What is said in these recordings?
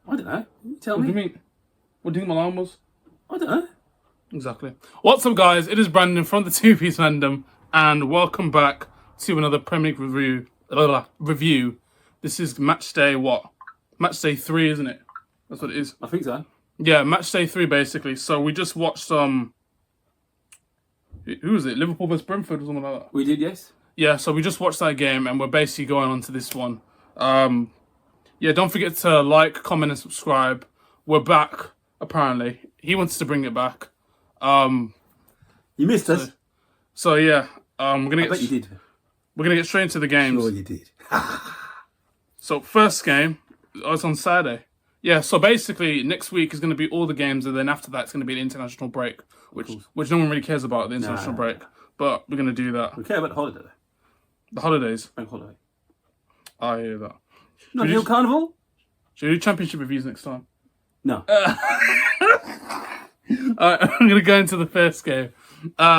I don't know. Tell What do me. you mean? What do you think my alarm was? I don't know. Exactly. What's up, guys? It is Brandon from the Two Piece Fandom, and welcome back to another Premier League review. This is match day what? Match day 3, isn't it? That's what it is. I think so. Yeah, match day 3 basically. So we just watched who was it? Liverpool vs Brentford or something like that. We did, yes. Yeah, so we just watched that game, and we're basically going on to this one. Yeah, don't forget to like, comment, and subscribe. We're back. Apparently, he wants to bring it back. You missed us. So yeah, we're gonna I bet you did. we're gonna get straight into the games. Sure, you did. So first game, it's on Saturday. Yeah, so basically next week is gonna be all the games, and then after that it's gonna be an international break, which no one really cares about the international break. But we're gonna do that. We care about the holiday, though. The holidays. Bank holiday. I hear that. Not Hill Carnival? Should we do championship reviews next time? No. I'm gonna go into the first game.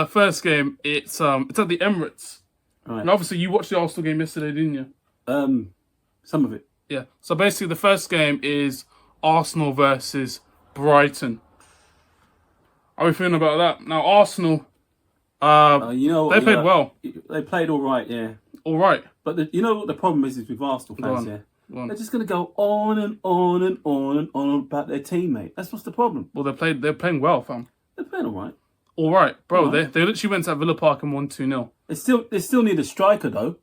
First game, it's at the Emirates. Right. And obviously you watched the Arsenal game yesterday, didn't you? Some of it. Yeah. So basically the first game is Arsenal versus Brighton. How are we feeling about that? Now Arsenal, they played well. They played all right, yeah. All right. But you know what the problem is with Arsenal fans, yeah? They're just going to go on and on and on and on about their teammate. That's what's the problem. Well, they're playing well, fam. They're playing all right. All right, bro. All right. They literally went to Villa Park and won 2-0. They still need a striker, though.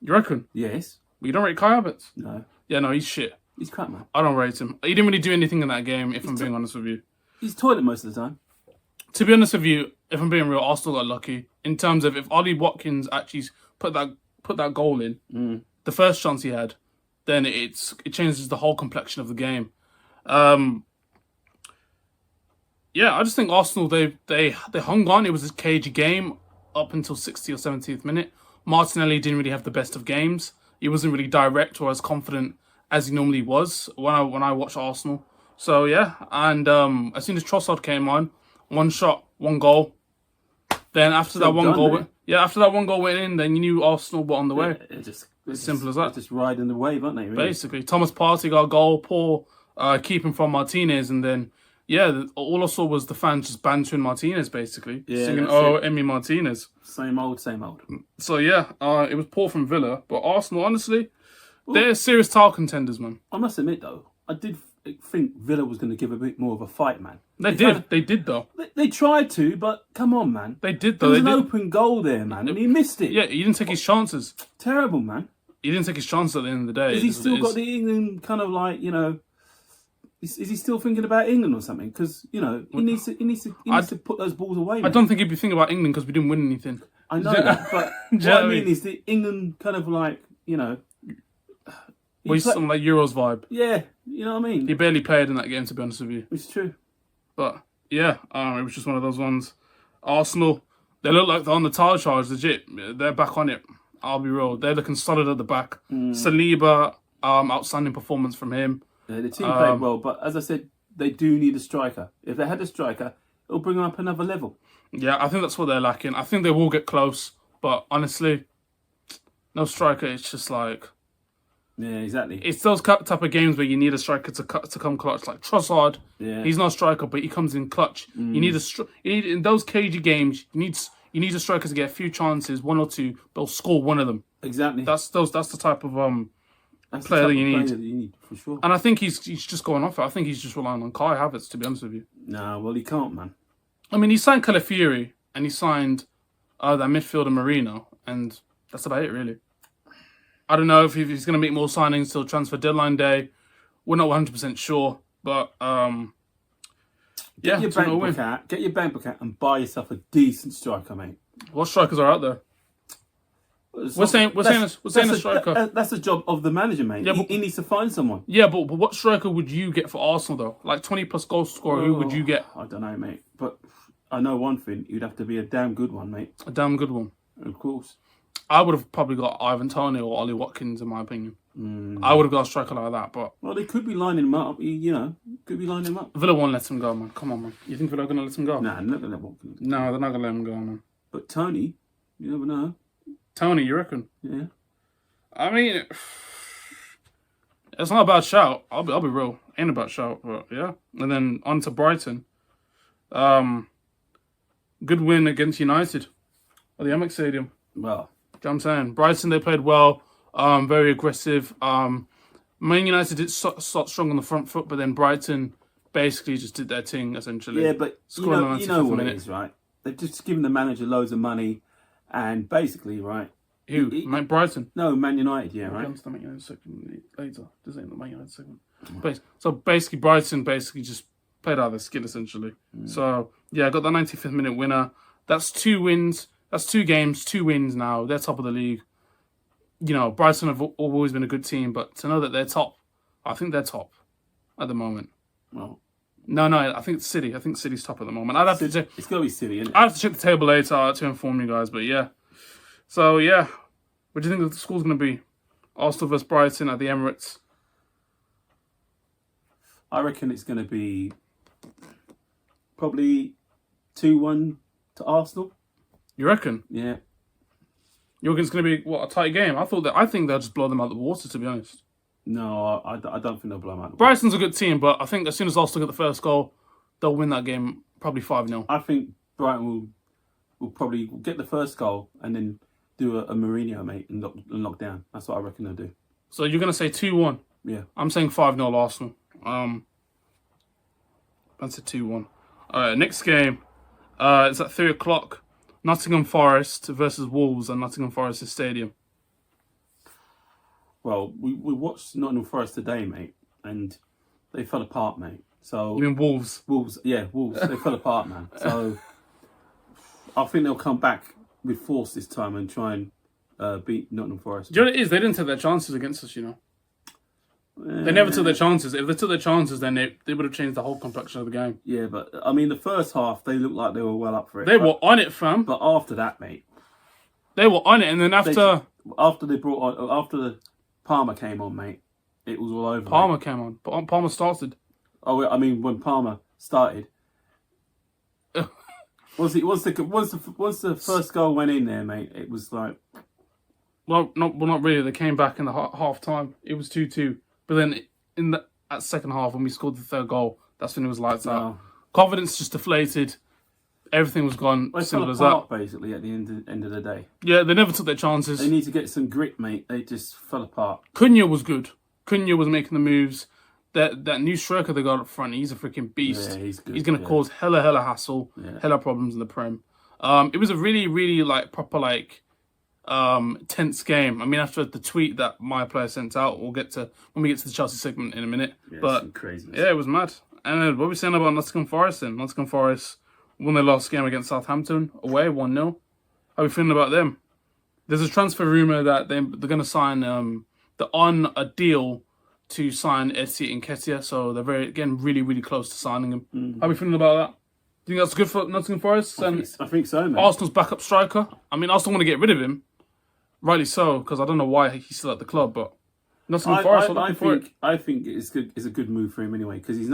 You reckon? Yes. But you don't rate Kai Havertz? No. Yeah, no, he's shit. He's crap, man. I don't rate him. He didn't really do anything in that game, if I'm being honest with you. He's toilet most of the time. To be honest with you, if I'm being real, Arsenal got lucky. In terms of if Ollie Watkins actually put that goal in, the first chance he had, then it changes the whole complexion of the game. Yeah, I just think Arsenal, they hung on. It was a cagey game up until 60th or 70th minute. Martinelli didn't really have the best of games. He wasn't really direct or as confident as he normally was when I watched Arsenal. So yeah, and as soon as Trossard came on, one shot, one goal. Then after that one goal, after that one goal went in, then you knew Arsenal were on the way. It's simple as that. Just riding the wave, aren't they? Really? Basically, Thomas Partey got a goal, poor keeping from Martinez, and then all I saw was the fans just bantering Martinez, basically singing "Oh, Emi Martinez." Same old, same old. So yeah, it was poor from Villa, but Arsenal, honestly, they're serious title contenders, man. I must admit though, I did think Villa was going to give a bit more of a fight, man. They did though. They tried to, but come on, man. They did though. There was an open goal there, man, and he missed it. Yeah, he didn't take his chances. Terrible, man. He didn't take his chances at the end of the day. Has he still got the England kind of like, you know? Is he still thinking about England or something? Because he needs to put those balls away. Man. I don't think he'd be thinking about England because we didn't win anything. I know that, but what I mean is the England kind of like, He's something like Euros vibe. Yeah, you know what I mean? He barely played in that game, to be honest with you. It's true. But, yeah, it was just one of those ones. Arsenal, they look like they're on the title charge, legit. They're back on it. I'll be real. They're looking solid at the back. Saliba, outstanding performance from him. Yeah, the team played well, but as I said, they do need a striker. If they had a striker, it'll bring them up another level. Yeah, I think that's what they're lacking. I think they will get close, but honestly, no striker, it's just like... Yeah, exactly. It's those type of games where you need a striker to come clutch, like Trossard. Yeah. He's not a striker, but he comes in clutch. You need in those cagey games. You need a striker to get a few chances, one or two, but he'll score one of them. Exactly. That's the type of player that you need for sure. And I think he's just going off it. I think he's just relying on Kai Havertz, to be honest with you. No, well he can't, man. I mean, he signed Calafiori and he signed that midfielder Marino, and that's about it, really. I don't know if he's going to make more signings till transfer deadline day. We're not 100% sure, but Get your bank book out and buy yourself a decent striker, mate. What strikers are out there? We're saying a striker. That's the job of the manager, mate. Yeah, he needs to find someone. Yeah, but what striker would you get for Arsenal though? Like 20+ goal scorer, who would you get? I don't know, mate. But I know one thing: you'd have to be a damn good one, mate. A damn good one. Of course. I would have probably got Ivan Toney or Ollie Watkins, in my opinion. I would have got a striker like that, but... Well, they could be lining him up, could be lining him up. Villa won't let him go, man. Come on, man. You think Villa are going to let him go? Nah, they're not going to let Watkins. No, they're not going to let him go, man. But Tony, you never know. Tony, you reckon? Yeah. I mean... It's not a bad shout. I'll be real. Ain't a bad shout, but yeah. And then on to Brighton. Good win against United at the Amex Stadium. Well, You know what I'm saying? Brighton, they played well, very aggressive. Man United did start strong on the front foot, but then Brighton basically just did their thing, essentially. yeah, but Scored on the you know 95th what minute. it is, right? They've just given the manager loads of money, and basically, right? Who? Brighton? No, Man United, yeah, right? Comes to Man United second later. Does it? Man United second. So basically, Brighton just played out of their skin, essentially. So, yeah, got the 95th minute winner. That's 2 wins. That's 2 games, 2 wins now. They're top of the league. You know, Brighton have always been a good team, but to know that they're top, I think they're top at the moment. Well, No, I think it's City. I think City's top at the moment. I'd have to check. it's got to be City, isn't it? I have to check the table later to inform you guys, but yeah. So yeah, what do you think the score's going to be? Arsenal versus Brighton at the Emirates. I reckon it's going to be probably 2-1 to Arsenal. You reckon? Yeah. You reckon it's going to be a tight game? I think they'll just blow them out of the water. To be honest, No, I don't think they'll blow them out. Brighton's a good team, but I think as soon as Arsenal get the first goal, they'll win that game probably 5-0. I think Brighton will probably get the first goal and then do a Mourinho, mate, and knock down. That's what I reckon they'll do. So you're going to say 2-1. Yeah. I'm saying 5-0 Arsenal. That's a 2-1. All right, next game. It's at 3:00. Nottingham Forest versus Wolves at Nottingham Forest Stadium. Well, we watched Nottingham Forest today, mate, and they fell apart, mate. So You mean Wolves? Wolves, they fell apart, man. So I think they'll come back with force this time and try and beat Nottingham Forest. Do you know what it is? They didn't take their chances against us, you know. They never took their chances. If they took their chances, then they would have changed the whole complexion of the game. Yeah, but I mean, the first half they looked like they were well up for it. They were on it, fam. But after that, mate, They were on it, and then after the Palmer came on, mate, it was all over. Palmer mate. came on, but Palmer started. Oh, I mean, when Palmer started, once the first goal went in there, mate, it was like, Well, not really. They came back in the half time. It was 2-2. But then at second half, when we scored the third goal, that's when it was lights out. oh, Confidence just deflated. Everything was gone. they fell Simple as apart that. basically at the end of the day. Yeah, they never took their chances. They need to get some grit, mate. They just fell apart. Cunha was good. Cunha was making the moves. That new striker they got up front, he's a freaking beast. Yeah, he's good. He's going to yeah. cause hella hassle, hella problems in the Prem. It was a really proper tense game. I mean, after the tweet that my player sent out, we'll get to when we get to the Chelsea segment in a minute. Yeah, but some craziness. yeah, it was mad. And what are we saying about Nottingham Forest then? Nottingham Forest won their last game against Southampton away 1-0. How are we feeling about them? There's a transfer rumour that they're going to sign. They're on a deal to sign Etsy and Nketiah, so they're really close to signing him. How are we feeling about that? Do you think that's good for Nottingham Forest? I think so, mate. Arsenal's backup striker. I mean, Arsenal want to get rid of him. Rightly so, because I don't know why he's still at the club, but Nottingham Forest are looking for it. I think it's good. It's a good move for him anyway because he's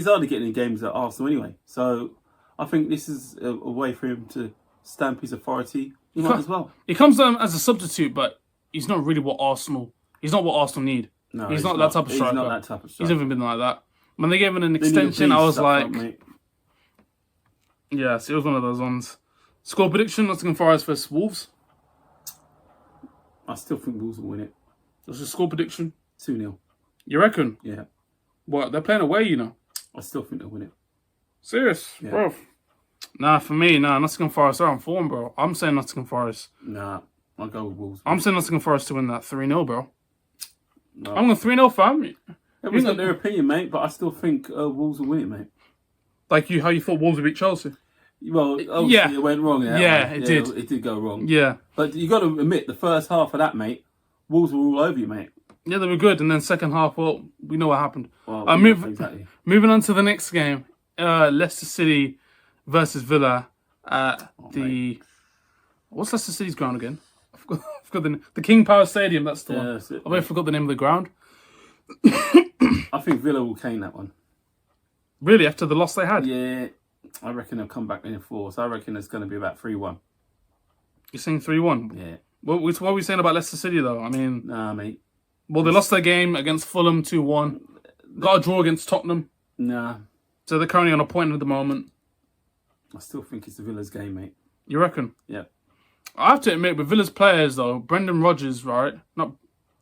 hardly getting in games at Arsenal anyway. So I think this is a way for him to stamp his authority. He might as well. He comes down as a substitute, but he's not really what Arsenal. He's not what Arsenal need. No, he's not that type of striker. He's not that type of striker. He's never been like that. When they gave him an They need a extension, I beast was up like, front, mate. yes, it was one of those ones. Score prediction: Nottingham Forest versus Wolves. I still think Wolves will win it. What's your score prediction? 2-0. You reckon? Yeah. What? They're playing away, you know. I still think they'll win it. Serious, Yeah. bro. Nah, for me, Nottingham Forest are on form, bro. I'm saying Nottingham Forest. Nah, I'll go with Wolves. I'm saying Nottingham Forest to win that 3-0, bro. No. I'm going 3-0, fam. Everyone's got their opinion, mate, but I still think Wolves will win it, mate. Like how you thought Wolves would beat Chelsea. Well, obviously yeah. it went wrong. Yeah, it did. It did go wrong. Yeah. But you got to admit, the first half of that, mate, Wolves were all over you, mate. Yeah, they were good. And then second half, well, we know what happened. Well, exactly. Moving on to the next game. Leicester City versus Villa at what's Leicester City's ground again? I forgot the King Power Stadium, that's the one. That's it, I forgot the name of the ground. I think Villa will cane that one. Really, after the loss they had? Yeah, I reckon they'll come back in force. I reckon it's going to be about 3-1. You're saying 3-1? Yeah. What are we saying about Leicester City, though? I mean... Nah, mate. Well, they lost their game against Fulham 2-1. Got a draw against Tottenham. Nah, So they're currently on a point at the moment. I still think it's the Villa's game, mate. You reckon? Yeah. I have to admit, with Villa's players, though, Brendan Rodgers, right? Not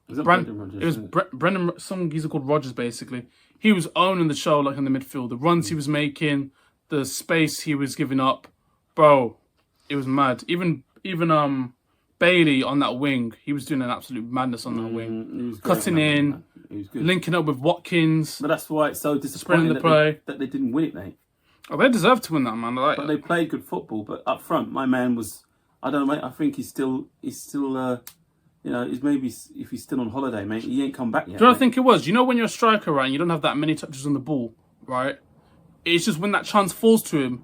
Is that Brendan Rodgers? It was Brendan, some geezer called Rodgers, basically. He was owning the show, like, in the midfield. The runs he was making, the space he was giving up. Bro, it was mad. Even Bailey on that wing, he was doing an absolute madness on that wing. He was Cutting great, in, man. He was good. linking up with Watkins. But that's why it's so disappointing the play. that they didn't win it, mate. Oh, they deserve to win that, man. Like, But they played good football. But up front, my man was, I don't know, mate. I think he's still, you know, he's maybe if he's still on holiday, mate. He ain't come back yet. do you know what I mate. think it was? You know when you're a striker, right, and you don't have that many touches on the ball, right? It's just when that chance falls to him,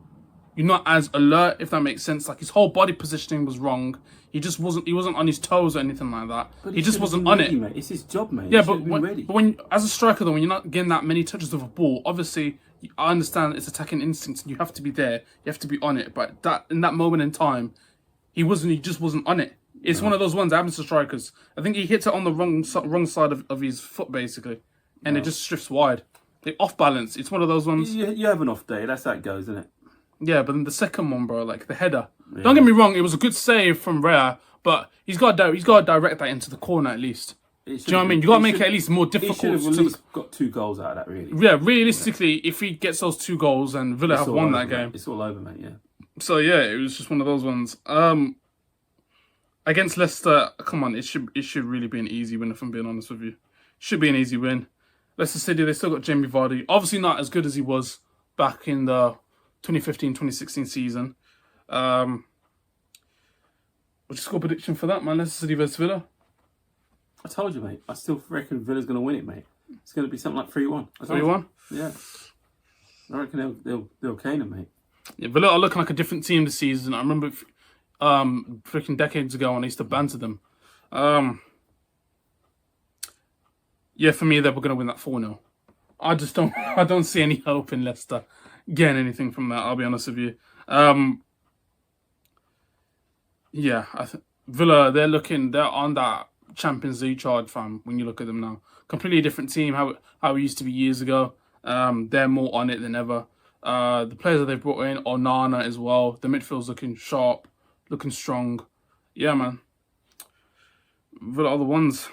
you're not as alert, if that makes sense. Like, his whole body positioning was wrong. He wasn't on his toes or anything like that. But He just should have wasn't been on ready, it. mate. It's his job, mate. Yeah, He should have been ready. but when, as a striker, though, when you're not getting that many touches of a ball, obviously, I understand it's attacking instincts. You have to be there. You have to be on it. But that in that moment in time, he just wasn't on it. It's one of those ones that happens to strikers. I think he hits it on the wrong side of his foot, basically. And it just drifts wide. They off balance. It's one of those ones. You have an off day. That's how it goes, isn't it? Yeah, but then the second one, bro, like the header. Yeah. Don't get me wrong, it was a good save from Rea, but he's got to direct that into the corner at least. Do you know what I mean? You got to make it at least more difficult. He should have at least got 2 goals out of that, really. Yeah, realistically, if he gets those 2 goals, then Villa have won that game. It's all over, mate. Yeah. So yeah, it was just one of those ones. Against Leicester, come on, it should really be an easy win. If I'm being honest with you, should be an easy win. Leicester City, they still got Jamie Vardy. Obviously not as good as he was back in the 2015-2016 season. What's your score prediction for that, man? Leicester City versus Villa? I told you, mate. I still reckon Villa's going to win it, mate. It's going to be something like 3-1. 3-1? Yeah. I reckon they'll cane him, mate. Yeah, Villa are looking like a different team this season. I remember freaking decades ago when I used to banter them. Yeah, for me, they were going to win that 4-0. I don't see any hope in Leicester getting anything from that, I'll be honest with you. Yeah, Villa, they're on that Champions League charge, fam, when you look at them now. Completely different team, how it used to be years ago. They're more on it than ever. The players that they've brought in, Onana as well. The midfield's looking sharp, looking strong. Yeah, man. Villa are the ones.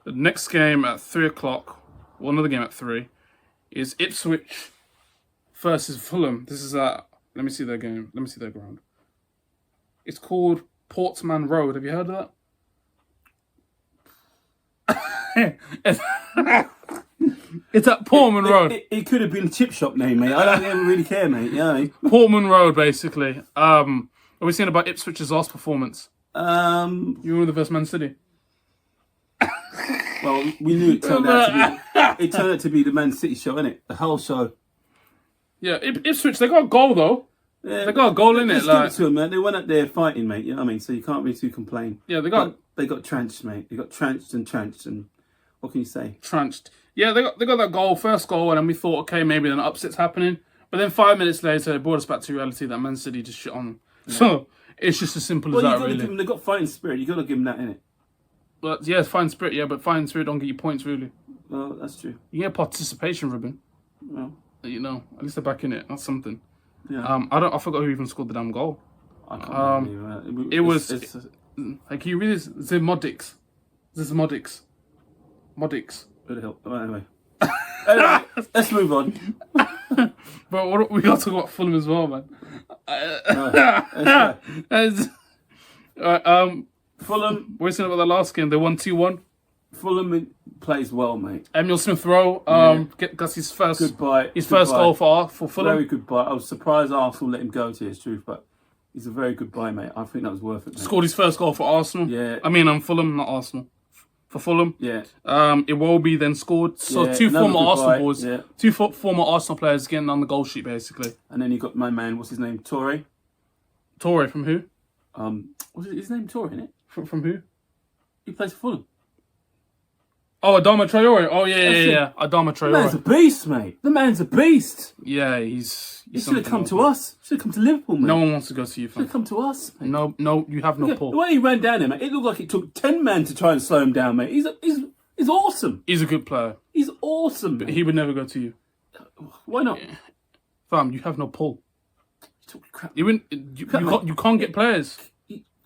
The next game at 3 o'clock, well, another game at 3, is Ipswich versus Fulham. This is let me see their game. Let me see their ground. It's called Portsman Road. Have you heard of that? It's at Portman Road. It could have been a chip shop name, mate. I don't even really care, mate. You know what I mean? Portman Road, basically. Are we saying about Ipswich's last performance? You were the best Man City. Well, we knew it turned out to be the Man City show, innit? The whole show. Yeah, Ipswich, they got a goal, though. Yeah, they got a goal in it. Give it to them, man. They went up there fighting, mate. You know what I mean? So you can't really too complain. Yeah, they got tranched, mate. They got tranched, and what can you say? Tranched. Yeah, they got that goal, first goal, and then we thought, okay, maybe an upset's happening. But then 5 minutes later, it brought us back to reality that Man City just shit on them. Yeah. So it's just as simple as that, really. They've got fighting spirit. You got to give them that, innit? But yeah, fighting spirit, yeah, but fighting spirit don't get you points, really. Well, that's true. You get a participation ribbon. Well, you know, at least they're back in it. That's something. Yeah. I forgot who even scored the damn goal. I can't believe it was like, can you read this? Zimodics. Modics. Who the hell? Anyway, let's move on. But we got to talk about Fulham as well, man. Fulham. We're saying about the last game. They won 2-1. Fulham plays well, mate. Emil Smith-Rowe gets his first goal for Fulham. Very good buy. I was surprised Arsenal let him go, to his truth, but he's a very good buy, mate. I think that was worth it, mate. Scored his first goal for Arsenal. Yeah. I mean, Fulham, not Arsenal. For Fulham. Yeah. Iwobi then scored. So two former Arsenal boys, two former Arsenal players getting on the goal sheet, basically. And then you got my man, what's his name? Torre from who? Was his name Torre, innit? From who? He plays for Fulham. Oh, Adama Traore. Oh yeah, That's it. yeah. Adama The man's a Traore. beast, mate. The man's a beast. Yeah, he's He should have something come else. to us. Should have come to Liverpool, mate. No one wants to go to you, Should have fam. come to us, mate. No, you have no The pull. way he ran down there, mate, it looked like it took 10 men to try and slow him down, mate. He's awesome. He's a good player. He's awesome, mate. He would never go to you, Why not? fam. You have no pull. You're talking crap. You can't get players.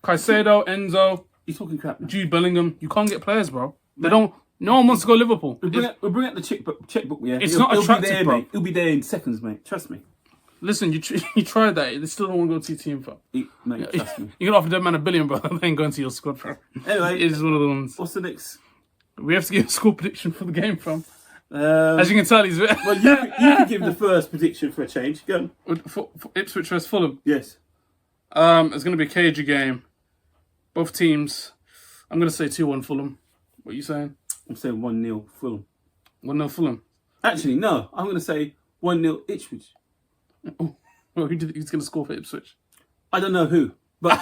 Caicedo, Enzo, You're talking crap. Now. Jude Bellingham. You can't get players, bro. They don't. No one wants to go Liverpool. We'll bring out the checkbook, yeah. It's not attractive, be there, bro. mate. It'll be there in seconds, mate. Trust me. Listen, you tried that. They still don't want to go to your team, fam. Mate, trust me. You can offer that man $1 billion, bro. They ain't going to your squad, bro. Anyway, It is one of the ones. what's the next? We have to give a score prediction for the game, fam. Well, As you can tell, he's you can give the first prediction for a change. Go on. for Ipswich vs Fulham. Yes. It's going to be a cagey game. Both teams. I'm going to say 2-1 Fulham. What are you saying? I'm saying 1-0 Fulham. 1-0 Fulham. Actually, no. I'm going to say 1-0 Ipswich. Oh, well, who's going to score for Ipswich? I don't know who, but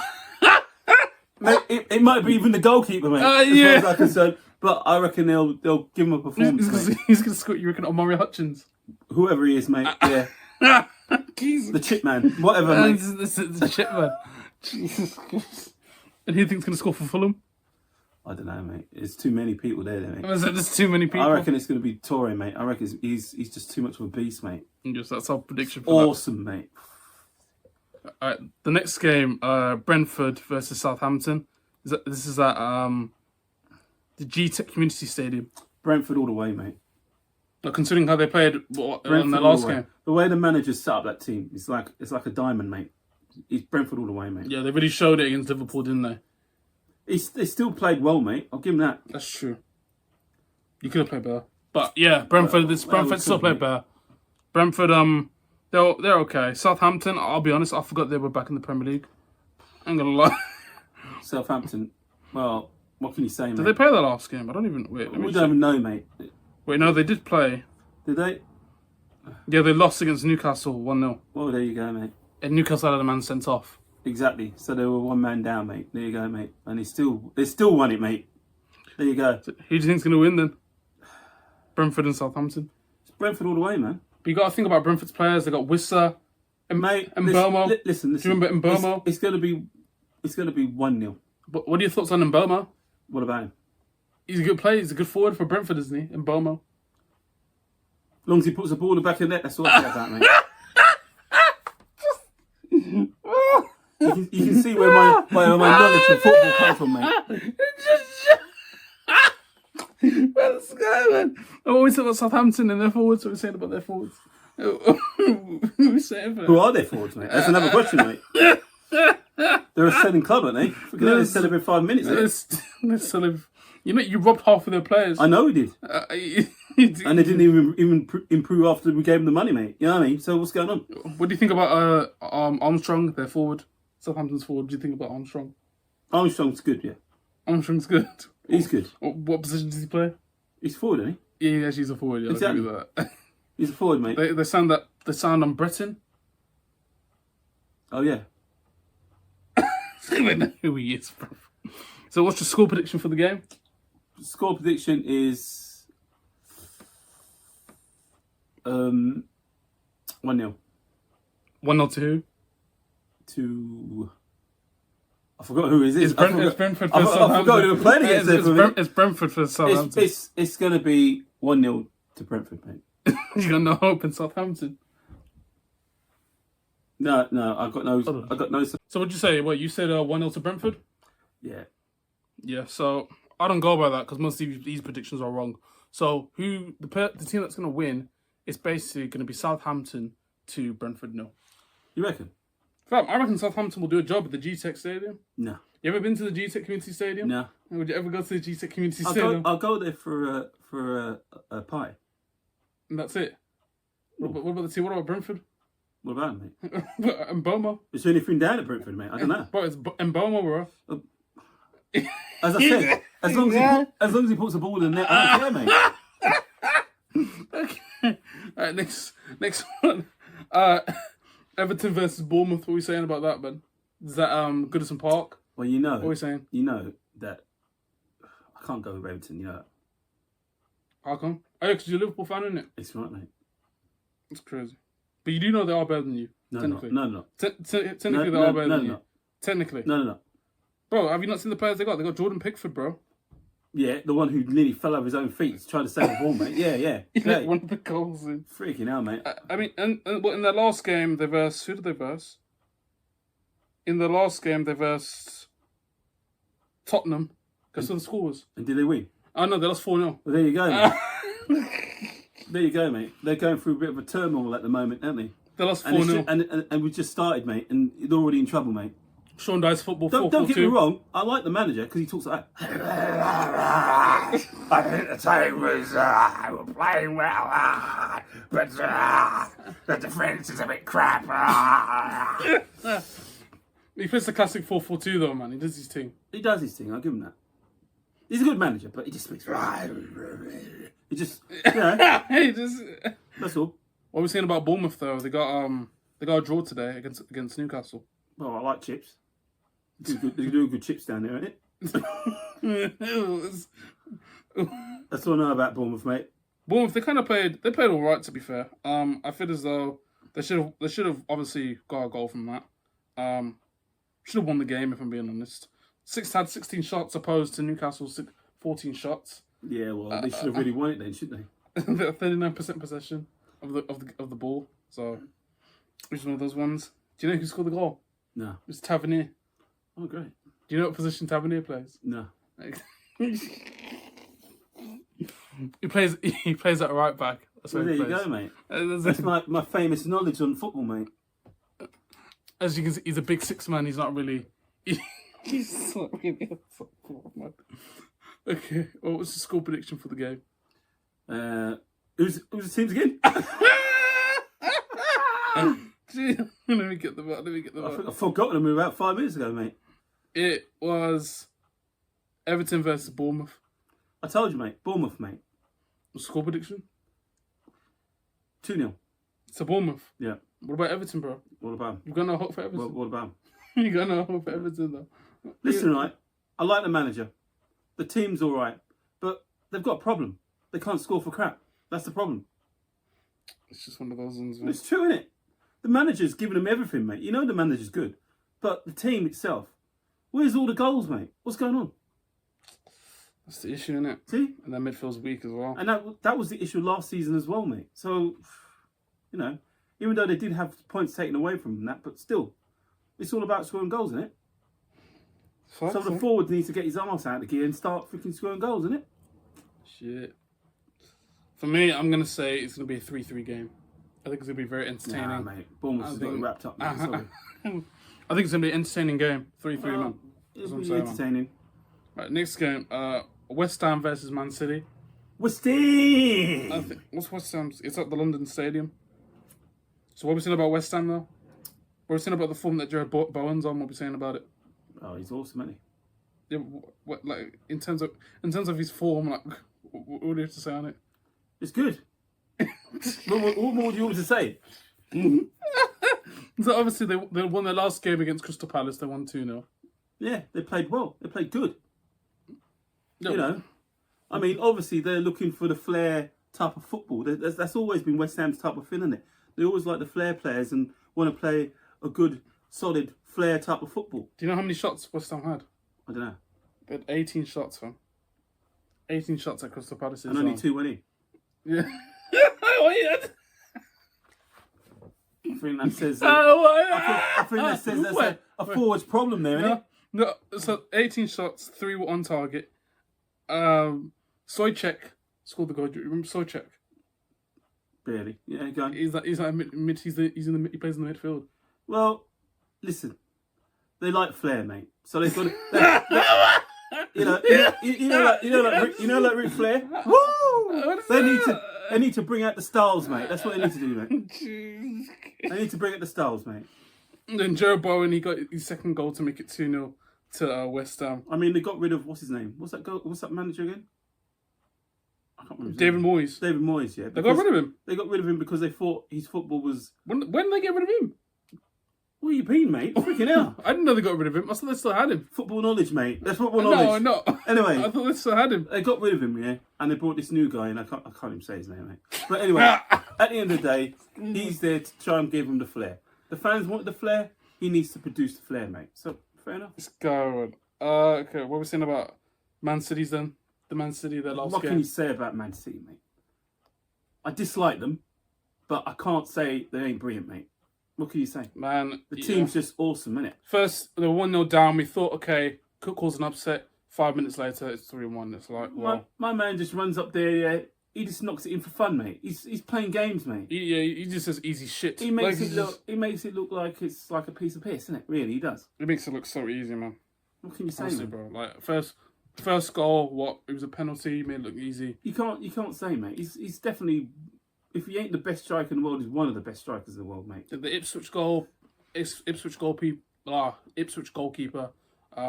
mate, it might be even the goalkeeper, mate. As Yeah. far as I'm concerned. But I reckon they'll give him a performance. Mate. He's going to score. You reckon Omari Hutchins? Whoever he is, mate. Yeah. Jesus. The chip man. Whatever, mate. This is the shit, man. Jesus Christ. And who thinks going to score for Fulham? I don't know, mate. There's too many people there, mate. There's too many people. I reckon it's going to be Torre, mate. I reckon he's just too much of a beast, mate. Yes, that's our prediction for Awesome, mate. that. Alright, the next game, Brentford versus Southampton. This is at the G-Tech Community Stadium. Brentford all the way, mate. But considering how they played in Brentford their all last the way. game, The way the manager set up that team, it's like a diamond, mate. He's Brentford all the way, mate. yeah, they really showed it against Liverpool, didn't they? They still played well, mate. I'll give him that. That's true. You could have played better, but yeah, Brentford. Brentford still played better. Brentford, they're okay. Southampton, I'll be honest, I forgot they were back in the Premier League. I ain't gonna lie. Southampton, well, what can you say, mate? Did they play that last game? I don't even wait. Let me We check. don't even know, mate. Wait, no, they did play. Did they? Yeah, they lost against Newcastle 1-0. Well, there you go, mate. And Newcastle had a man sent off. Exactly. So they were one man down, mate. There you go, mate. And they still won it, mate. There you go. So who do you think's gonna win then? Brentford and Southampton. It's Brentford all the way, man. But you got to think about Brentford's players. They got Wissa and Mate, Mbeumo. listen. Do you remember Mbeumo? It's gonna be 1-0. But what are your thoughts on Mbeumo? What about him? He's a good player. He's a good forward for Brentford, isn't he? Mbeumo. As long as he puts the ball in the back of the net, that's all I care about, mate. You can see where my knowledge of football comes from, mate. Where's this guy, man? I'm always talking about Southampton and their forwards. What are we saying about their forwards? What are we saying for Who are their forwards, mate? That's another question, mate. They're a selling club, aren't they? Forget they sell every 5 minutes. Let's sort of, you robbed half of their players. I know we did. And they didn't even improve after we gave them the money, mate. You know what I mean? So what's going on? What do you think about Armstrong, their forward? Southampton's forward. What do you think about Armstrong? Armstrong's good, yeah. Armstrong's good. He's good. What position does he play? He's forward, isn't Yeah, he's a forward. Yeah, Exactly. I agree with that. he? He's a forward, mate. They sound on Breton. Oh, yeah. I don't know who he is, bro. So what's your score prediction for the game? Score prediction is 1-0 1-0 to who? to... I forgot who it is. It's Brentford for I Southampton. forgot who we're playing against there for a minute. It's Brentford for Southampton. It's going to be 1-0 to Brentford, mate. You got no hope in Southampton. No, I got no. So what'd you say? What, you said 1-0 to Brentford? Yeah, Yeah, so I don't go by that because most of these predictions are wrong. So the team that's going to win is basically going to be Southampton to Brentford 0. you reckon? Fam, I reckon Southampton will do a job at the G-Tech Stadium. No, You ever been to the G-Tech Community Stadium? no. Would you ever go to the G-Tech Community Stadium? I'll go there for a pie. And that's it. What about the team? What about Brentford? What about him, mate? And Mbeumo? Is there anything down at Brentford, mate? I don't know. Bro, it's Mbeumo, bro. As I said, as long as he puts the ball in the net, I don't care, mate. Okay. Alright, next one. Everton versus Bournemouth. What are we saying about that, man? Is that Goodison Park? Well, you know. What are we saying? You know that I can't go with Everton. You know. How come? Oh, yeah, because you're a Liverpool fan, isn't it? It's right, mate. It's crazy. But you do know they are better than you. No, technically. no. Technically, they are better than you. Technically. No. Bro, have you not seen the players they got? They got Jordan Pickford, bro. Yeah, the one who nearly fell over his own feet trying to save the ball, mate. Yeah. He let one of the goals in. Freaking hell, mate. I mean, and in their last game, they versed... Who did they verse? In the last game, they versed Tottenham. Guess what the score was? And did they win? Oh, no, they lost 4-0. Well, there you go, mate. There you go, mate. They're going through a bit of a turmoil at the moment, aren't they? They lost 4-0. And we just started, mate, and they're already in trouble, mate. Sean Dyche football 4-4-2. Don't get me wrong, I like the manager because he talks like that. I think the team was were playing well, but the defence is a bit crap. He plays the classic 4-4-2 though, man. He does his thing. He does his thing, I'll give him that. He's a good manager, but he just speaks. He just, Hey, just... That's all. What are we saying about Bournemouth though? They got a draw today against Newcastle. Well, I like chips. They do good chips down there, ain't it? That's all I know about Bournemouth, mate. Bournemouth, they played all right, to be fair. I feel as though they should have obviously got a goal from that. Should have won the game, if I'm being honest. Had 16 shots opposed to Newcastle's 14 shots. Yeah, well, they should have really won it then, shouldn't they? 39% possession of the ball. So it's one of those ones. Do you know who scored the goal? No. It was Tavernier. Oh, great. Do you know what position Tavernier plays? No. He plays at right back. That's Well, there you go, mate. That's my famous knowledge on football, mate. As you can see, he's a big 6 man. He's not really. He's not really a football man. Okay, what was the score prediction for the game? Who's the teams again? Let me get them up. I forgot them about 5 minutes ago, mate. It was Everton versus Bournemouth. I told you, mate. Bournemouth, mate. Score prediction? 2-0. It's a Bournemouth. Yeah. What about Everton, bro? What about You've got no hope for Everton. What about You got no hope for Everton, though. Listen, right. I like the manager. The team's all right, but they've got a problem. They can't score for crap. That's the problem. It's just one of those ones, man. It's true, isn't it? The manager's giving them everything, mate. You know the manager's good, but the team itself. Where's all the goals, mate? What's going on? That's the issue, isn't it? See? And their midfield's weak as well. And that was the issue last season as well, mate. So, you know, even though they did have points taken away from that, but still, it's all about scoring goals, isn't it? So the forward needs to get his arse out of the gear and start freaking scoring goals, isn't it? Shit. For me, I'm going to say it's going to be a 3-3 game. I think it's going to be very entertaining. Nah, mate. Bournemouth has got it wrapped up, mate. Sorry. I think it's going to be an entertaining game. 3-3, man. It'll be entertaining. Right, next game. West Ham versus Man City. West Ham! What's West Ham's? It's at the London Stadium. So what are we saying about West Ham, though? What are we saying about the form that Jared Bowen's on? What are we saying about it? Oh, he's awesome, isn't he? Yeah, like in terms of his form, like what do you have to say on it? It's good. what more do you want me to say? So obviously they won their last game against Crystal Palace. They won 2-0. Yeah, they played well. They played good. Yep. You know, I mean, obviously they're looking for the flair type of football. That's always been West Ham's type of thing, isn't it? They always like the flair players and want to play a good, solid flair type of football. Do you know how many shots West Ham had? I don't know. They had 18 shots, fam. 18 shots at Crystal Palace. And only 2 went in. Yeah. I think that says I think that says that's a forward's problem there, isn't it? No, so 18 shots, 3 were on target. Sojcek scored the goal. Do you remember Sojcek? Barely. Yeah, go on. He plays in the midfield. Well, listen, they like flair, mate. So they've got you know like Ric Flair. Woo! They need to bring out the styles, mate. That's what they need to do, mate. They need to bring out the styles, mate. And then Jared Bowen, he got his second goal to make it 2-0 to West Ham. I mean, they got rid of what's his name? What's that manager again? I can't remember. David Moyes. David Moyes, yeah. They got rid of him. They got rid of him because they thought his football was. When did they get rid of him? What you been, mate? Freaking hell. I didn't know they got rid of him. I thought they still had him. Football knowledge, mate. That's football knowledge. No. Anyway. I thought they still had him. They got rid of him, yeah, and they brought this new guy, and I can't even say his name, mate. But anyway, at the end of the day, he's there to try and give him the flair. The fans want the flair. He needs to produce the flair, mate. So fair enough. Let's go. Okay, what are we saying about Man City's then? The Man City, their last What game. can you say about Man City, mate? I dislike them, but I can't say they ain't brilliant, mate. What can you say? Man, The team's just awesome, innit? First, they were 1-0 down. We thought, okay, could cause an upset. 5 minutes later, it's 3-1. It's like, well, My man just runs up there, yeah. He just knocks it in for fun, mate. He's playing games, mate. he just says easy shit. He makes it look like it's like a piece of piss, isn't it? Really, he does. It makes it look so easy, man. What can you say, Honestly, man? bro. Like first goal, what? It was a penalty. Made it look easy. You can't say, mate. He's definitely, if he ain't the best striker in the world, he's one of the best strikers in the world, mate. The Ipswich goalkeeper,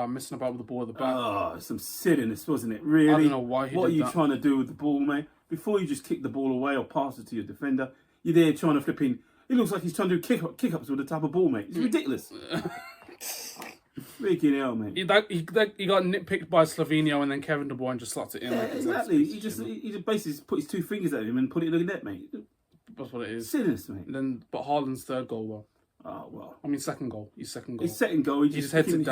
messing about with the ball at the back. Oh, some silliness, wasn't it? Really? I don't know why he What did are you that. trying to do with the ball, mate? Before you just kick the ball away or pass it to your defender, you're there trying to flip in. It looks like he's trying to do kick-ups with the type of ball, mate. It's ridiculous. Freaking hell, mate. He got nitpicked by Slovenia, and then Kevin De Bruyne just slots it in. Yeah, like exactly. He just basically put his 2 fingers at him and put it in the net, mate. That's what it is. Silliness, mate. And then, but Haaland's third goal, though. Oh, well. I mean, second goal. His second goal. His second goal, he just heads it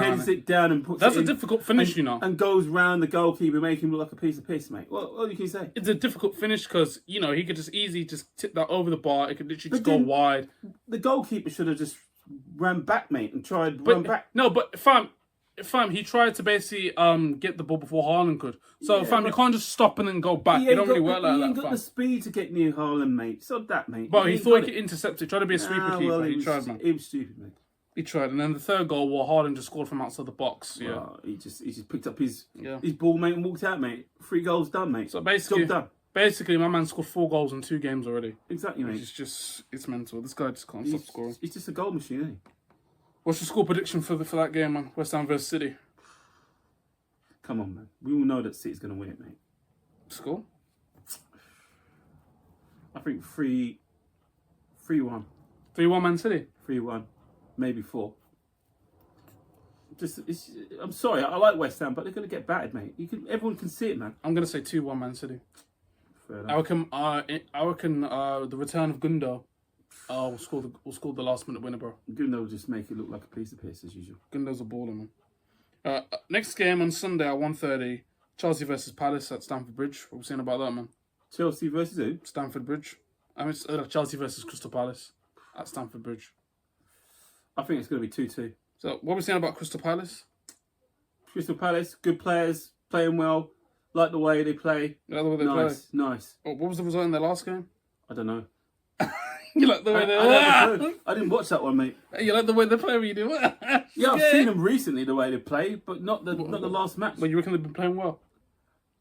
down. And puts That's it a in difficult finish, and, you know. And goes round the goalkeeper, making him look like a piece of piss, mate. What can you say? It's a difficult finish because, you know, he could just easily just tip that over the bar. It could literally just But go then- wide. The goalkeeper should have just ran back, mate, and tried run back. No, but fam, he tried to basically get the ball before Haaland could. So, Yeah, fam, you but- can't just stop and then go back. He It ain't don't got really work the, like he that, ain't got fam. the speed to get near Haaland, mate. So that, mate. But he ain't thought got he could it. intercept it. Tried to be a sweeper Ah, keeper. well, He tried, man. It was stupid, mate. He tried. And then the third goal, well, Haaland just scored from outside the box. Yeah. Well, he just picked up his Yeah. ball, mate, and walked out, mate. 3 goals done, mate. So basically, Job done. my man scored 4 goals in 2 games already. Exactly, mate. It's mental. This guy just can't stop scoring. He's just a goal machine, isn't he? What's your score prediction for that game, man? West Ham versus City. Come on, man. We all know that City's going to win it, mate. Score? I think 3-1. 3-1 Man City. 3-1. Maybe 4. I'm sorry, I like West Ham, but they're going to get battered, mate. Everyone can see it, man. I'm gonna say 2-1 Man City. Fair I enough. reckon the return of Gundo will score the last minute winner, bro. Gundo will just make it look like a piece of piss as usual. Gundo's a baller, man. Next game on Sunday at 1:30, Chelsea versus Palace at Stamford Bridge. What are we saying about that, man? Chelsea versus who? Stamford Bridge. I mean, Chelsea versus Crystal Palace at Stamford Bridge. I think it's going to be 2-2. So, what are we saying about Crystal Palace? Crystal Palace, good players, playing well. Like the way they play. You like the way they Nice, play? nice. Oh, what was the result in their last game? I don't know. You like the way they I didn't watch that one, mate. You like the way they play when you do it? Yeah, I've seen them recently the way they play, but not the last match. But you reckon they've been playing well?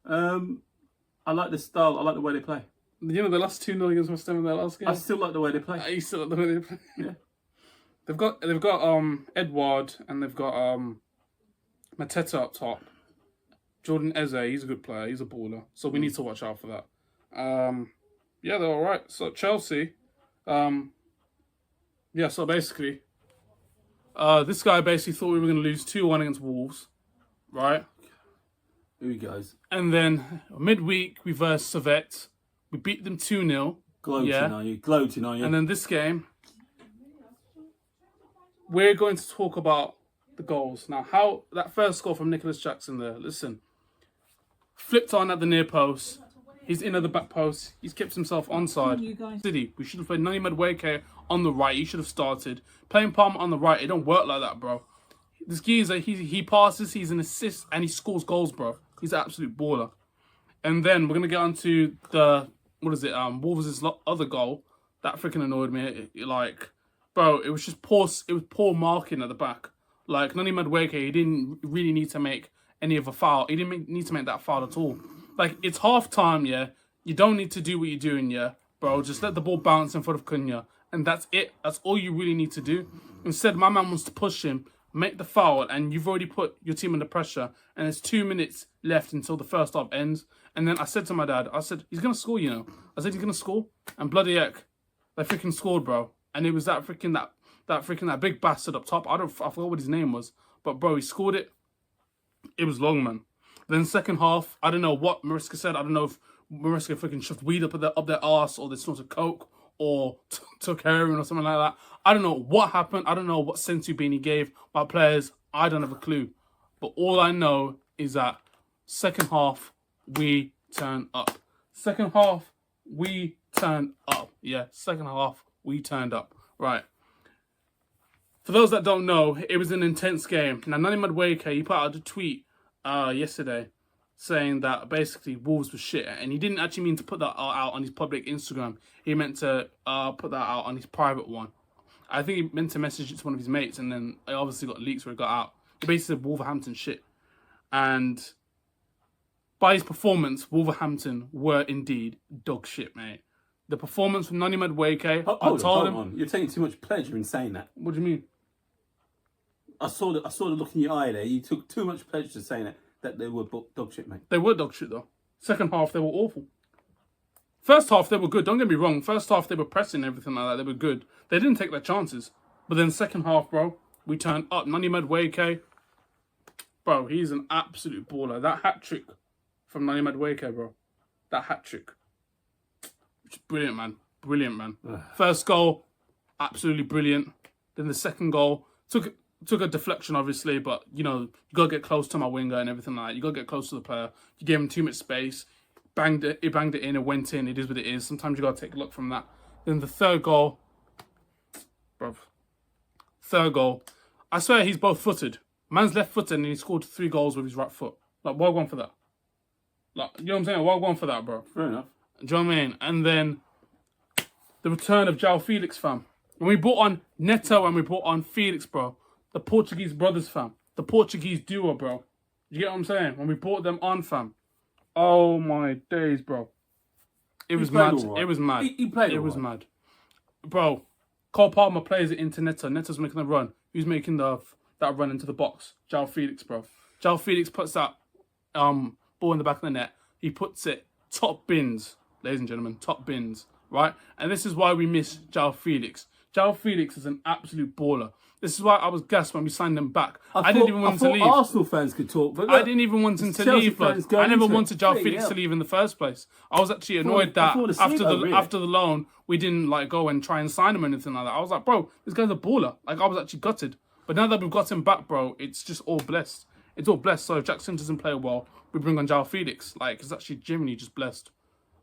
I like the style. I like the way they play. You know, they lost 2-0 against West Ham in their last game. I still like the way they play. I used to like the way they play. Yeah. They've got Edward and they've got Mateta up top. Jordan Eze, he's a good player. He's a baller. So we need to watch out for that. Yeah, they're all right. So Chelsea, yeah. So basically, this guy basically thought we were going to lose 2-1 against Wolves, right? Here he goes. And then midweek we versed Servette. We beat them 2-0. Gloating, are you? Gloating, are you? And then this game, we're going to talk about the goals. Now, how that first goal from Nicholas Jackson there, listen. Flipped on at the near post. He's in at the back post. He's kept himself onside. City, we should have played Nani Madueke on the right. He should have started. Playing Palmer on the right, it don't work like that, bro. This geezer, he passes, he's an assist, and he scores goals, bro. He's an absolute baller. And then we're going to get on to the, Wolves' other goal. That freaking annoyed me. Bro, it was just poor marking at the back. Like, Nani Madueke, he didn't really need to make any of a foul. He didn't need to make that foul at all. Like, it's half time, yeah. You don't need to do what you're doing, yeah. Bro, just let the ball bounce in front of Cunha. And that's it. That's all you really need to do. Instead, my man wants to push him, make the foul, and you've already put your team under pressure. And there's 2 minutes left until the first half ends. And then I said to my dad, he's going to score, you know. I said, he's going to score. And bloody heck, they freaking scored, bro. And it was that that big bastard up top. I forgot what his name was, but bro, he scored it. It was long, man. Then second half, I don't know what Mariska said. I don't know if Mariska freaking shoved weed up their arse, or they snorted coke, or took heroin or something like that. I don't know what happened. I don't know what sensu bean he gave my players. I don't have a clue. But all I know is that second half, we turned up. Second half, we turned up. Yeah, second half, we turned up. Right. For those that don't know, it was an intense game. Now, Nani Madueke, he put out a tweet yesterday saying that basically Wolves was shit. And he didn't actually mean to put that out on his public Instagram. He meant to put that out on his private one. I think he meant to message it to one of his mates, and then it obviously got leaks where it got out. He basically said Wolverhampton shit. And by his performance, Wolverhampton were indeed dog shit, mate. The performance from Nani Madueke, Hold on. You're taking too much pleasure in saying that. What do you mean? I saw the look in your eye there. You took too much pleasure saying that they were dog shit, mate. They were dog shit, though. Second half, they were awful. First half, they were good. Don't get me wrong. First half, they were pressing and everything like that. They were good. They didn't take their chances. But then second half, bro, we turned up. Nani Madueke, bro, he's an absolute baller. That hat-trick from Nani Madueke, bro. That hat-trick. Brilliant, man. Brilliant, man. First goal, absolutely brilliant. Then the second goal, took a deflection, obviously, but, you know, you got to get close to my winger and everything like that. You got to get close to the player. You gave him too much space. He banged it in, it went in. It is what it is. Sometimes you got to take a look from that. Then the third goal, bro. Third goal. I swear he's both-footed. Man's left-footed and he scored 3 goals with his right foot. Like, well gone for that. Like, you know what I'm saying? Well gone for that, bro. Fair enough. Do you know what I mean? And then the return of João Felix, fam. When we brought on Neto and we brought on Felix, bro. The Portuguese brothers, fam. The Portuguese duo, bro. You get what I'm saying? When we brought them on, fam. Oh, my days, bro. It was mad. Right. It was mad. He played It was mad. Bro, Cole Palmer plays it into Neto. Neto's making a run. Who's making that run into the box? João Felix, bro. João Felix puts that ball in the back of the net. He puts it top bins, ladies and gentlemen, top bins, right? And this is why we miss João Felix. João Felix is an absolute baller. This is why I was gassed when we signed him back. I didn't even want him to leave. Arsenal fans could talk, but look, I didn't even want him to leave, but I never wanted João Felix to leave in the first place. I was actually annoyed that after the loan, we didn't like go and try and sign him or anything like that. I was like, bro, this guy's a baller. Like, I was actually gutted. But now that we've got him back, bro, it's just all blessed. It's all blessed. So if Jackson doesn't play well, we bring on João Felix. Like, it's actually genuinely just blessed.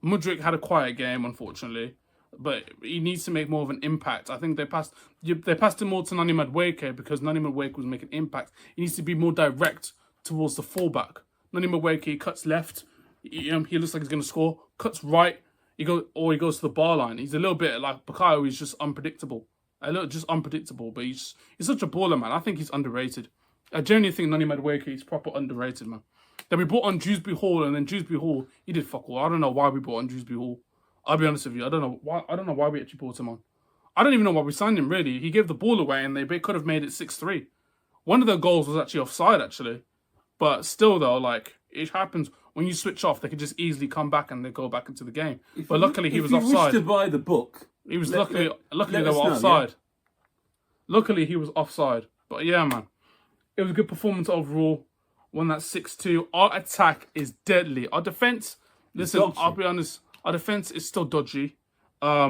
Mudryk had a quiet game, unfortunately, but he needs to make more of an impact. I think they passed him more to Nani Madueke because Nani Madueke was making impact. He needs to be more direct towards the fullback. Nani Madueke cuts left. He looks like he's going to score. Cuts right. He goes to the bar line. He's a little bit like Bukayo. He's just unpredictable. Just unpredictable. But he's such a baller, man. I think he's underrated. I genuinely think Nani Madueke is proper underrated, man. Then we brought on Dewsbury Hall, and then Dewsbury Hall, he did fuck all. I don't know why we brought on Dewsbury Hall. I'll be honest with you. I don't know why we actually brought him on. I don't even know why we signed him, really. He gave the ball away, and they could have made it 6-3. One of their goals was actually offside, actually. But still, though, like, it happens when you switch off. They could just easily come back and they go back into the game. But luckily, he was offside. If you wish to buy the book, he was luckily they were offside. Yeah? Luckily, he was offside. But yeah, man, it was a good performance overall. Won that 6-2. Our attack is deadly. Our defense, listen, I'll be honest, our defense is still dodgy. A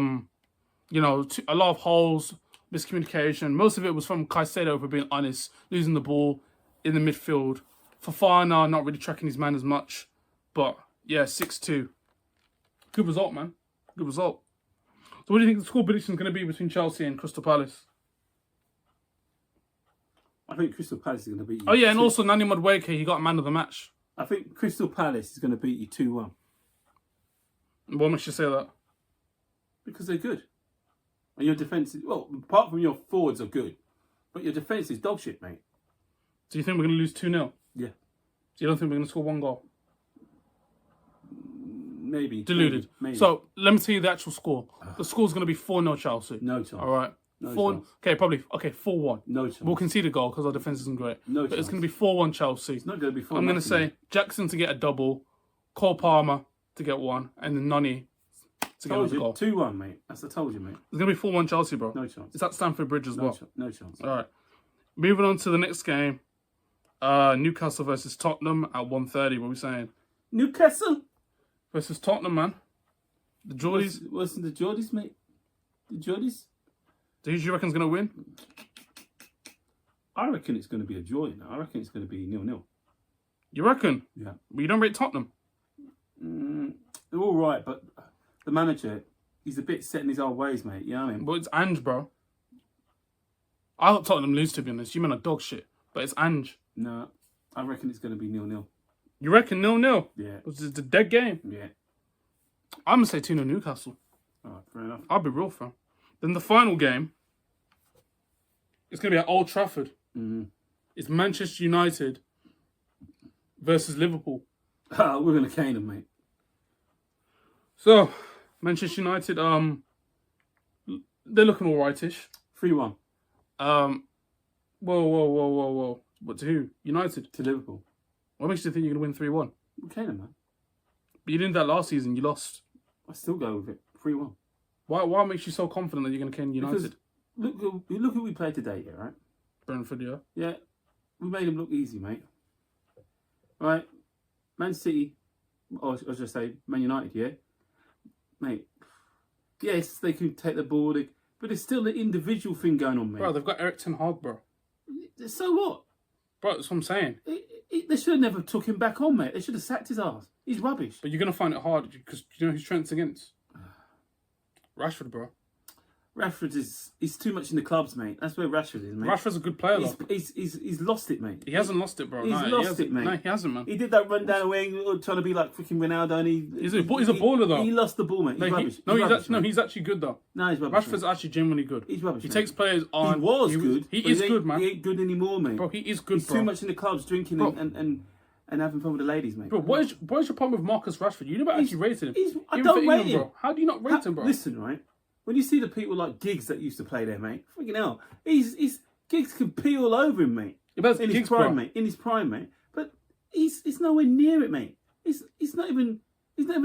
lot of holes, miscommunication. Most of it was from Caicedo, if we're being honest, losing the ball in the midfield. Fofana not really tracking his man as much. But yeah, 6-2. Good result, man. Good result. So what do you think the score prediction is going to be between Chelsea and Crystal Palace? I think Crystal Palace is going to beat you. Oh, yeah, and also Nani Madueke, he got man of the match. I think Crystal Palace is going to beat you 2-1. What makes you say that? Because they're good. And your defence is... Well, apart from your forwards are good. But your defence is dog shit, mate. Do you think we're going to lose 2-0? Yeah. So you don't think we're going to score 1 goal? Maybe. Deluded. Maybe. So, let me tell you the actual score. The score's going to be 4-0 Chelsea. No chance. All right. No 4, chance. okay, probably. Okay, 4-1. No chance. We'll concede a goal because our defence isn't great. No but chance. It's going to be 4-1 Chelsea. It's not going to be 4-1. I'm going to say Jackson to get a double, Cole Palmer to get 1, and then Nani to get Told another you. goal. 2-1, mate. That's I told you, mate. It's going to be 4-1 Chelsea, bro. No chance. It's at Stamford Bridge as well. No chance. All right. Moving on to the next game. Newcastle versus Tottenham at 1:30. What are we saying? Newcastle Versus Tottenham, man. The Geordies. What's the Geordies, mate? The Geordies? Who do you reckon's going to win? I reckon it's going to be a draw. You know? I reckon it's going to be 0-0. You reckon? Yeah. But you don't rate Tottenham. They're all right, but the manager, he's a bit set in his old ways, mate. You know what I mean? But it's Ange, bro. I thought Tottenham lose, to be honest. You mean a dog shit. But it's Ange. No, I reckon it's going to be 0-0. You reckon 0-0? Yeah. It's a dead game. Yeah. I'm going to say 2-0 Newcastle. All right, fair enough. I'll be real, fam. Then the final game, it's going to be at Old Trafford. Mm-hmm. It's Manchester United versus Liverpool. We're going to cane them, mate. So, Manchester United, they're looking all rightish. 3-1 Whoa. What, to who? United? to Liverpool. What makes you think you're going to win 3-1? We're cane them, man. But you didn't do that last season, you lost. I still go with it. 3-1. Why makes you so confident that you're going to cane United? Because look who we played today, yeah, right? Brentford, yeah. Yeah, we made them look easy, mate. Right? Man City, or I was just say Man United, yeah? Mate, yes, they can take the ball, but there's still an individual thing going on, mate. Bro, they've got Eric Ten Hag, bro. So what? Bro, that's what I'm saying. They should have never took him back on, mate. They should have sacked his ass. He's rubbish. But you're going to find it hard because you know who's Trent's against? Rashford, bro. Rashford he's too much in the clubs, mate. That's where Rashford is, mate. Rashford's a good player, though. He's lost it, mate. He hasn't lost it, bro. He's lost it, mate. No, he hasn't, man. He did that run down away trying to be like freaking Ronaldo, and He's a baller, though. He lost the ball, mate. He's rubbish. He's actually good, though. No, he's rubbish. Rashford's actually genuinely good. He's rubbish. He mate. takes players on. He was good. He but is good, man. He ain't good anymore, mate. Bro, he is good, He's bro. too much in the clubs, drinking and having fun with the ladies, mate. Bro, what is your problem with Marcus Rashford? You never actually rated him. I Even don't for rate England, him. bro. How do you not rate him, bro? Listen, right? When you see the people like Giggs that used to play there, mate, freaking hell, Giggs can pee all over him, mate. In his prime, mate. In his prime, mate. But he's nowhere near it, mate. He's not even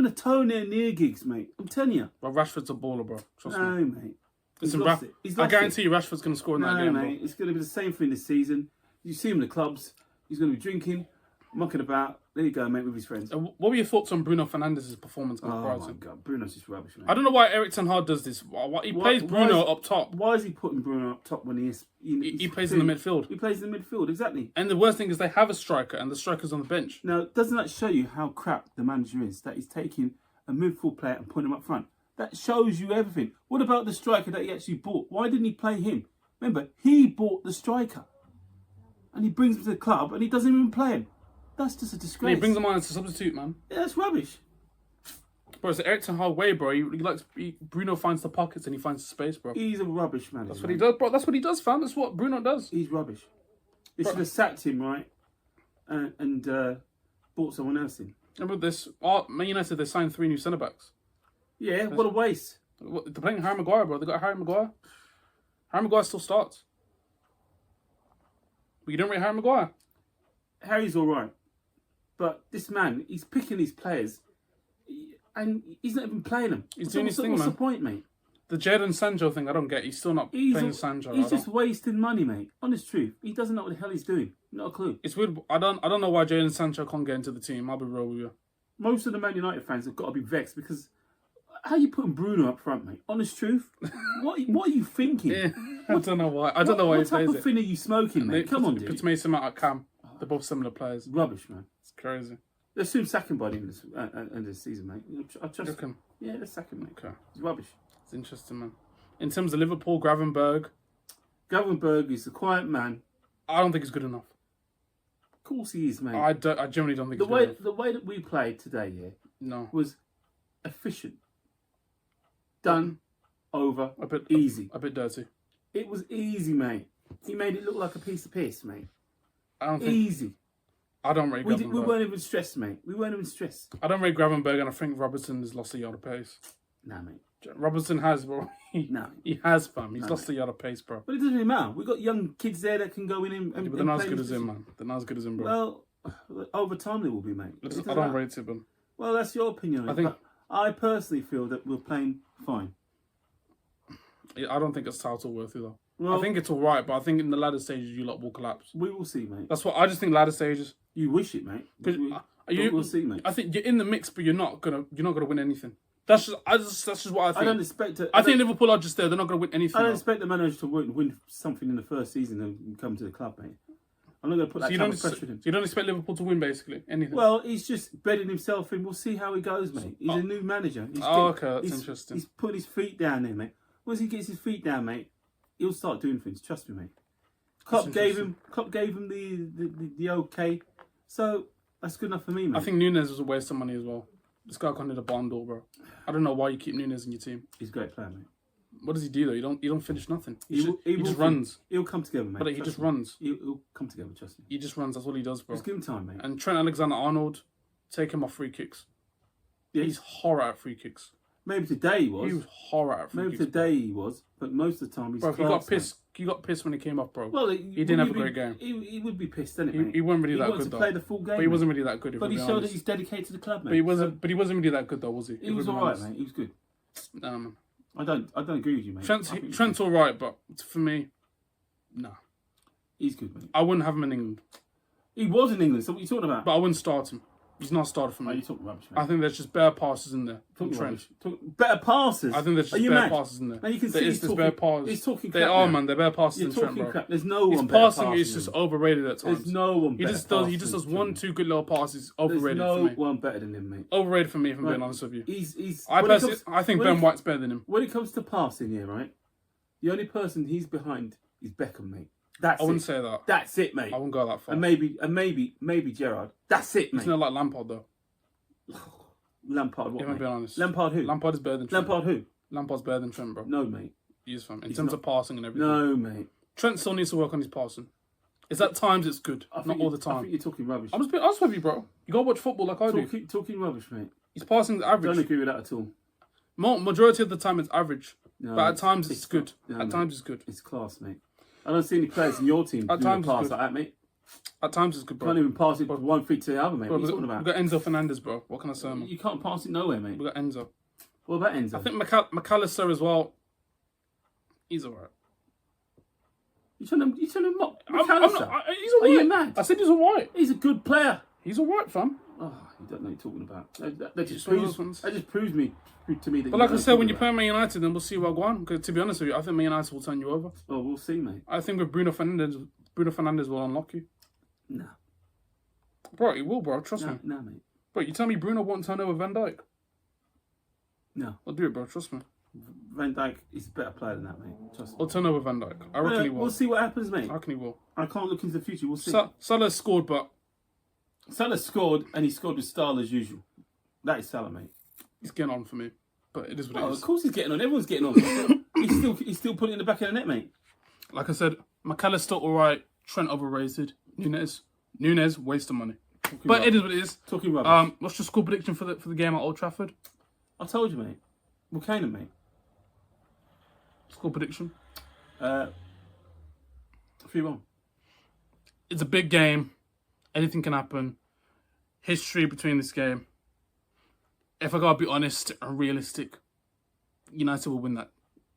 a toe near Giggs, mate. I'm telling you. Bro, Rashford's a baller, bro. Trust No, me. mate. Listen, He's I lost guarantee it. you Rashford's going to score in that No, game, mate. bro. It's going to be the same thing this season. You see him in the clubs. He's going to be drinking, mucking about. There you go, mate, with his friends. What were your thoughts on Bruno Fernandes' performance against Oh, Brighton? my God. Bruno's just rubbish, mate. I don't know why Eric Ten Hag does this. He plays Bruno up top. Why is he putting Bruno up top when He plays in the midfield. He plays in the midfield, exactly. And the worst thing is they have a striker, and the striker's on the bench. Now, doesn't that show you how crap the manager is? That he's taking a midfield player and putting him up front. That shows you everything. What about the striker that he actually bought? Why didn't he play him? Remember, he bought the striker. And he brings him to the club and he doesn't even play him. That's just a disgrace. He brings him on as a substitute, man. Yeah, that's rubbish. Bro, it's the Eric Ten Hag way, bro. Bruno finds the pockets and he finds the space, bro. He's a rubbish manager. That's what he does, bro. That's what he does, fam. That's what Bruno does. He's rubbish. They should have sacked him, right? And brought someone else in. Remember this? Man United, they signed 3 new centre-backs. Yeah, what a waste. They're playing Harry Maguire, bro. They got Harry Maguire. Harry Maguire still starts. But you don't rate Harry Maguire. Harry's all right. But this man, he's picking these players and he's not even playing them. He's doing his thing, what's man. the point, mate? The Jadon Sancho thing, I don't get. He's still not playing Sancho. He's just wasting money, mate. Honest truth. He doesn't know what the hell he's doing. Not a clue. It's weird. I don't know why Jadon Sancho can't get into the team. I'll be real with you. Most of the Man United fans have got to be vexed because how are you putting Bruno up front, mate? Honest truth. What are you thinking? Yeah, I don't know why. I don't know why he What type plays of it. thing are you smoking, mate? Come on, Puts dude. Mason Mount at Cam. They're both similar players. Rubbish, man. It's crazy. Let's soon sack him by the end of this season, mate. I trust Reckon? Yeah, let's sack him, mate. Okay. It's rubbish. It's interesting, man. In terms of Liverpool, Gravenberg, is a quiet man. I don't think he's good enough. Of course he is, mate. I generally don't think the he's good enough. the way that we played today, yeah, No. was efficient, done, over, A bit easy. A bit dirty. It was easy, mate. He made it look like a piece of piss, mate. I don't think. Easy. I don't rate We Gravenberg. weren't even stressed, mate. We weren't even stressed. I don't rate Gravenberg, and I think Robertson has lost a yard of pace. Nah, mate. Robertson has, bro. No. He has, fam. He's lost a yard of pace, bro. But it doesn't really matter. We've got young kids there that can go in and But they're not as play good in as him, man. They're not as good as him, bro. Well, over time they will be, mate. It doesn't I don't matter. rate it, man. Well, that's your opinion. On I it, think- but I personally feel that we're playing fine. I don't think it's title worthy though. Well, I think it's all right, but I think in the latter stages you lot will collapse. we will see, mate. That's what I just think. Latter stages. You wish it, mate. We'll see, mate. I think you're in the mix, but you're not gonna win anything. That's just what I think. I don't expect it. I think Liverpool are just there. They're not gonna win anything. I don't expect the manager to win something in the first season and come to the club, mate. I'm not going to put that kind of pressure on him. So you don't expect Liverpool to win, basically anything. Well, he's just bedding himself in. We'll see how he goes, mate. He's a new manager. Okay, that's interesting. He's put his feet down there, mate. Once he gets his feet down, mate, he'll start doing things. Trust me, mate. Klopp gave him the okay, so that's good enough for me, mate. I think Nunes was a waste of money as well. This guy can't hit a barn door, bro. I don't know why you keep Nunes in your team. He's a great player, mate. What does he do though? You don't finish nothing. He just runs. He'll come together, mate. But he just runs. He'll come together, trust me. He just runs. That's all he does, bro. Just give him time, mate. And Trent Alexander-Arnold, take him off free kicks. Yeah. He's horror at free kicks. Maybe today he was. He was horror at free Maybe kicks. today he was, but most of the time he's bro, class, he got pissed. mate. He got pissed when he came off, bro. Well, he didn't have a great game. He would be pissed, didn't he, mate? He wasn't really that wanted good to though. play the full game, But he wasn't really that good. But he showed that he's dedicated to the club, mate. But he wasn't really that good though, was he? He was alright, mate. He was good. Man. I don't agree with you, mate. Trent's all right, but for me, no. He's good, mate. I wouldn't have him in England. He was in England, so what are you talking about? But I wouldn't start him. He's not started for me. Oh, you talking rubbish, mate. I think there's just bare passes in there from Trent. Better passes? I think there's just bare passes in there. Now you can see he's talking bare passes. Man. They're bare passes in Trent, bro. Crap. There's no one his passing is just overrated at times. There's no one better. He just does 1-2 good little passes. Overrated There's for me. no one better than him, mate. Overrated for me, if I'm being honest with you. I think Ben White's better than him. When it comes to passing here, right? The only person he's behind is Beckham, mate. I wouldn't say that. That's it, mate. I wouldn't go that far. And maybe Gerrard. That's it, mate. He's not like Lampard though. Lampard, what? If I'm being honest. Lampard who? Lampard is better than Trent. Lampard who? Lampard's better than Trent, bro. No, mate. He is, fam. In terms of passing and everything. No, mate. Trent still needs to work on his passing. It's at times it's good, not all the time. I think you're talking rubbish. I'm just being honest with you, bro. You gotta watch football like I do. Talking rubbish, mate. He's passing the average. Don't agree with that at all. Majority of the time it's average, no, but at times it's good. No, at times it's good. It's class, mate. I don't see any players in your team doing a pass like that, mate. At times it's good, bro. Can't even pass it 1 feet to the other, mate. What are you talking about? We've got Enzo Fernandez, bro. What can I say, man? You can't pass it nowhere, mate. We've got Enzo. What about Enzo? I think McAllister as well. He's alright. You telling him McAllister? He's alright. Are you mad? I said he's alright. He's a good player. He's alright, fam. Oh, you don't know what you're talking about. That just proves to me that. But like I said, when you play Man United, then we'll see what go on. Because to be honest with you, I think Man United will turn you over. Oh, we'll see, mate. I think with Bruno Fernandes will unlock you. No. Bro, he will, bro. Trust me. No, mate. Bro, you tell me Bruno won't turn over Van Dijk? No. I'll do it, bro. Trust me. Van Dijk is a better player than that, mate. Trust me. I'll turn over Van Dijk. I reckon he will. We'll see what happens, mate. I reckon he will. I can't look into the future. We'll see. Salah scored, but... Salah scored, and he scored with style as usual. That is Salah, mate. He's getting on for me. But it is what it is. Of course he's getting on. Everyone's getting on. he's still putting it in the back of the net, mate. Like I said, McAllister alright. Trent overrated. Nunes, waste of money. But it is what it is. Talking rubbish. What's your score prediction for the game at Old Trafford? I told you, mate. We'll cane him, mate. Score prediction? 3-1. It's a big game. Anything can happen. History between this game. If I gotta be honest and realistic, United will win that.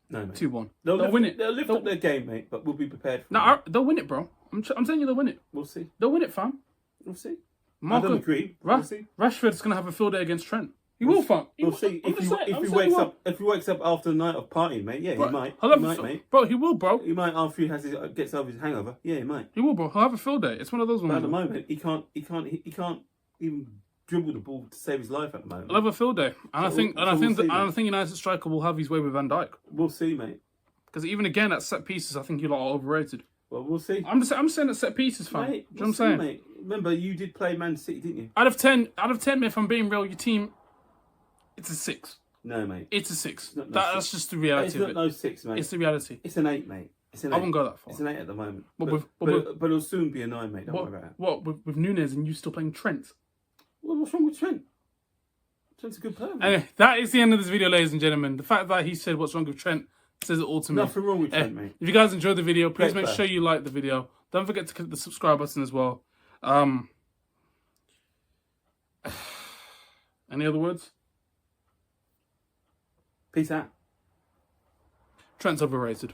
No, mate. 2-1. They'll win it. They'll lift up their game, mate, but we'll be prepared for it. They'll win it, bro. I'm telling you they'll win it. We'll see. They'll win it, fam. We'll see. Marco, I don't agree. We'll see. Rashford's going to have a field day against Trent. He will, fam. We'll see. If he wakes up after the night of partying, mate, yeah, bro, he might. Mate. Bro, he will, bro. He might after he gets over his hangover. Yeah, he might. He will, bro. He'll have a field day. It's one of those ones. But at the moment, he can't even dribble the ball to save his life at the moment. He'll have a field day, and I think United striker will have his way with Van Dijk. We'll see, mate. Because even again at set pieces, I think you lot are overrated. Well, we'll see. I'm saying at set pieces, fam. Mate, Do you know what I'm saying? Mate. Remember, you did play Man City, didn't you? Out of 10, if I'm being real, your team, it's a 6. No, mate. It's a 6. It's That's just the reality it's of not it. no 6, mate. It's the reality. It's an 8, mate. It's an 8. I wouldn't go that far. It's an 8 at the moment. But it'll soon be a 9, mate. Don't worry about it. What, with Nunes and you still playing Trent? Well, what's wrong with Trent? Trent's a good player, mate. Anyway, that is the end of this video, ladies and gentlemen. The fact that he said what's wrong with Trent says it all to me. Nothing wrong with Trent, mate. If you guys enjoyed the video, please make sure you like the video. Don't forget to click the subscribe button as well. Any other words? Peace out. Trent's overrated.